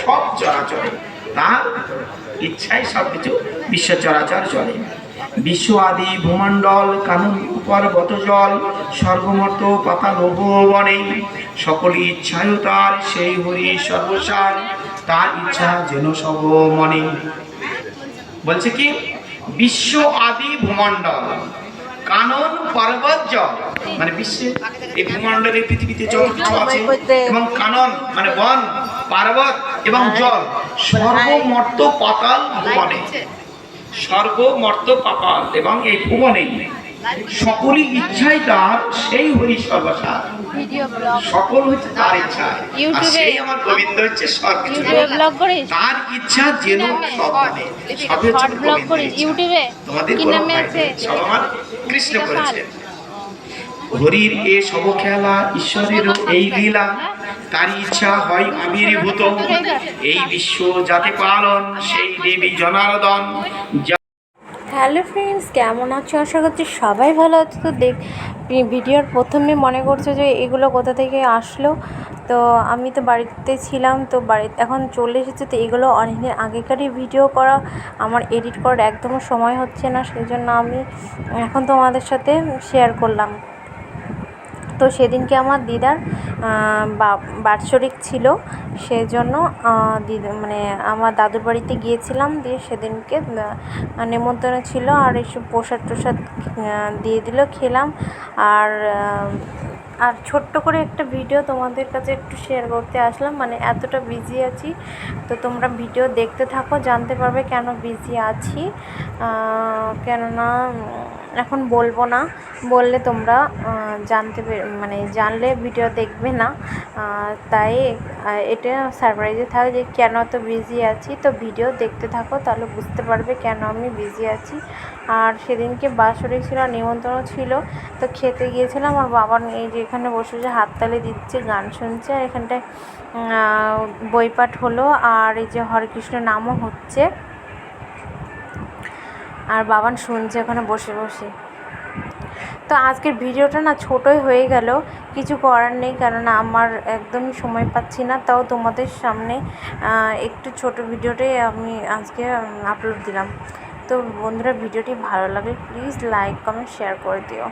সব চরাচর তার ইচ্ছায় সবকিছু বিশ্ব চরাচর চলে। বিশ্ব আদি ভূমণ্ডল কানন পর্বত জল স্বর্গমর্ত পাতাল বনে সকল ইচ্ছায় তার সেই হরি সর্বসার, তার ইচ্ছা যেন সব মনে। বলছে কি বিশ্ব আদি ভূমণ্ডল কানন পর্বত জল, মানে বিশ্বে এই ভূমণ্ডলে পৃথিবীতে যত কিছু আছে, এবং কানন মানে বন পর্বত এবং জল সর্বমর্ত পাতাল ভুবনে, সর্বমর্ত পাতাল এবং এই ভুবনে সকলই ইচ্ছাই তার সেই হরি সর্বসার, সকল হচ্ছে তার ইচ্ছা। আর সেই আমার গোবিন্দ হচ্ছে সবকিছু, তার ইচ্ছা যেন সব মানে সবই হচ্ছে ইউটিউবে তোমাদের সব আমার কৃষ্ণ করেছেন। হরির এ সব খেলা ঈশ্বরের এই লীলা, তার ইচ্ছা হয় আবির্ভূত এই বিশ্ব যাতে পালন সেই দেবী জনার্দন। হ্যালো ফ্রেন্ডস, কেমন আছো? আশা করছি সবাই ভালো আছে। তো ভিডিওর প্রথমে মনে করছে যে এগুলো কোথা থেকে আসলো, তো আমি তো বাড়িতে ছিলাম, তো বাড়িতে এখন চলে এসেছে। তো এগুলো অনেকদিন আগেকারই ভিডিও করা, আমার এডিট করার একদমও সময় হচ্ছে না, সেই জন্য আমি এখন তোমাদের সাথে শেয়ার করলাম। তো সেদিনকে আমার দিদার বাৎসরিক ছিল, সেই জন্য মানে আমার দাদুর বাড়িতে গিয়েছিলাম, দিয়ে সেদিনকে নেমন্তন্ন ছিল, আর এসব প্রসাদ টোসাদ দিয়ে দিল, খেলাম। আর ছোট্ট করে একটা ভিডিও তোমাদের কাছে একটু শেয়ার করতে আসলাম, মানে এতটা বিজি আছি। তো তোমরা ভিডিও দেখতে থাকো, জানতে পারবে কেন বিজি আছি। কেননা এখন বলবো না, বললে তোমরা মানে জানলে ভিডিও দেখবে না, তাই এটা সারপ্রাইজে থাকে যে কেন এত বিজি আছি। তো ভিডিও দেখতে থাকো, তাহলে বুঝতে পারবে কেন আমি বিজি আছি। আর সেদিনকে বাৎসরিক ছিল, নিমন্ত্রণ ছিল, তো খেতে গিয়েছিলাম। আর বাবা এই যে এখানে বসে বসে হাততালি দিচ্ছে, গান শুনছে, আর এখানটায় বইপাঠ হলো, আর এই যে হরে কৃষ্ণ নামও হচ্ছে, আর বাবান শুনছে ওখানে বসে বসে। তো আজকের ভিডিওটা না ছোটোই হয়ে গেল, কিছু করার নেই, কেননা আমার একদমই সময় পাচ্ছি না। তাও তোমাদের সামনে একটু ছোট ভিডিওটাই আমি আজকে আপলোড দিলাম। তো বন্ধুরা, ভিডিওটি ভালো লাগে প্লিজ লাইক কমেন্ট শেয়ার করে দিও।